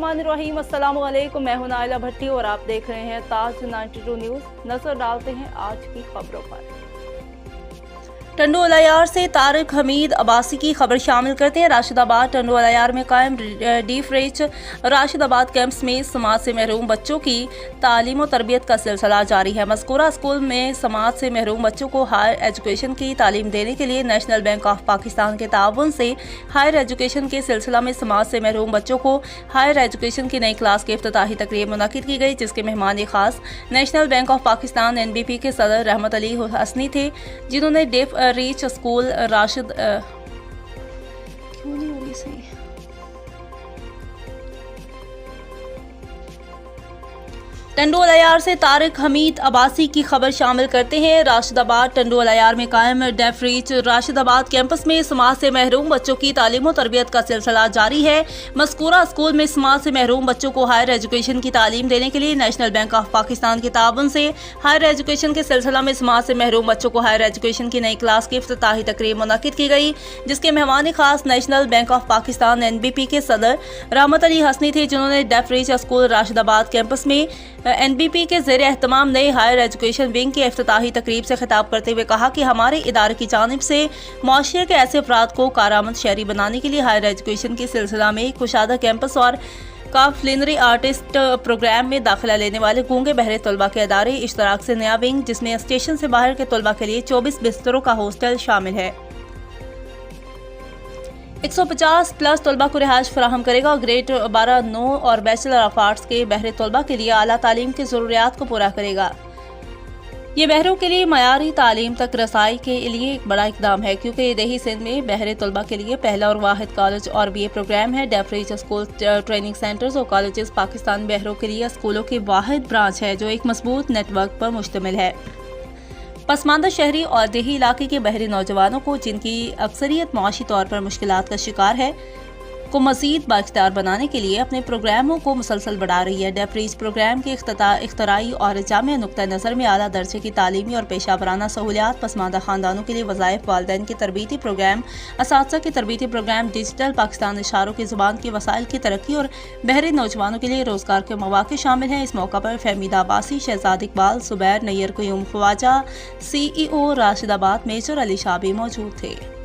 बिस्मिल्लाहिर्रहमानिर्रहीम। अस्सलाम वालेकुम। मैं हूं नाइला भट्टी और आप देख रहे हैं ताज 92 न्यूज़। नजर डालते हैं आज की खबरों पर। टंडो अलायार से तारिक हमीद अब्बासी की खबर शामिल करते हैं। राशिदाबाद टंडो अलायार में कायम डीफ रिच राशिदाबाद कैंप्स में समाज से महरूम बच्चों की तालीम और तरबियत का सिलसिला जारी है। मज़कूरा स्कूल में समाज से महरूम बच्चों को हायर एजुकेशन की तालीम देने के लिए नेशनल बैंक ऑफ पाकिस्तान के ताउन से हायर एजुकेशन के सिलसिला में समाज से महरूम बच्चों को हायर एजुकेशन की नई क्लास की इफ्तिताही तकरीब मुनक़िद की गई, जिसके मेहमान खास national bank of Pakistan NBP के सदर रहमत अली हसनी थे, जिन्होंने डेफ रीच स्कूल राशिद क्यों नहीं हो रही सही टंडो अलायार से तारिक हमीद अब्बासी की खबर शामिल करते हैं। राशिदाबाद टंडो अलायार में कायम डेफ रीच राशिदाबाद कैंपस में समाज से महरूम बच्चों की तालीम और तरबियत का सिलसिला जारी है। मज़कूरा स्कूल में समाज से महरूम बच्चों को हायर एजुकेशन की तालीम देने के लिए नेशनल बैंक ऑफ पाकिस्तान के ताउन से हायर एजुकेशन के सिलसिला में समाज से महरूम बच्चों को हायर एजुकेशन की नई क्लास की इफ्तिताही तकरीब मुनक़िद की गई, जिसके मेहमान खास national bank of Pakistan NBP के सदर रहमत अली हसनी थे, जिन्होंने डेफ रीच स्कूल राशिदाबाद कैंपस में NBP के ज़ेर एहतमाम नई हायर एजुकेशन विंग की इफ्तिताही तकरीब से खिताब करते हुए कहा कि हमारे इदारे की जानिब से मुआशरे के ऐसे अफराद को कारआमद शहरी बनाने के लिए हायर एजुकेशन के सिलसिला में कुशादा कैंपस और काफ्लिनरी आर्टिस्ट प्रोग्राम में दाखिला लेने वाले गूंगे बहरे तलबा के अदारे इश्तराक से नया विंग, जिसमें स्टेशन से बाहर के तलबा के लिए 24 बिस्तरों का हॉस्टल शामिल है, 150 प्लस तलबा को रिहाइश फराहम करेगा और ग्रेड 12-9 और बैचलर ऑफ आर्ट्स के बहरे तलबा के लिए आला तालीम की ज़रूरियात को पूरा करेगा। ये बहरों के लिए मयारी तालीम तक रसाई के लिए एक बड़ा इकदाम है, क्योंकि ये दही सिंध में बहरे तलबा के लिए पहला और वाहिद कॉलेज और BA प्रोग्राम है। Deaf reach school training centres और कॉलेजेस पाकिस्तान बहरों के लिए स्कूलों की वाहिद ब्रांच है जो एक मजबूत नेटवर्क पर मुश्तमिल है। पसमानदा शहरी और देही इलाके के बहरी नौजवानों को, जिनकी अक्सरियत मुआशी तौर पर मुश्किलात का शिकार है, को मज़ीद बाइख्तियार बनाने के लिए अपने प्रोग्रामों को मुसलसल बढ़ा रही है। डेफ रीच प्रोग्राम के इख्तराई और जामिया नुक्ता नज़र में आला दर्जे की तालीमी और पेशा वराना सहूलियात, पसमानदा ख़ानदानों के लिए वज़ाइफ, वालिदैन की तरबीती प्रोग्राम, असातिज़ा के तरबीती प्रोग्राम, डिजिटल पाकिस्तान इशारों की ज़ुबान के वसाइल की तरक्की और बहरी नौजवानों के लिए रोज़गार के मौक़े शामिल हैं। इस मौका पर फहमीदा अब्बासी, शहजाद इकबाल, सुबैर, नैयर क़यूम ख्वाजा, CEO राशिदाबाद मेजर अली शाह भी मौजूद थे।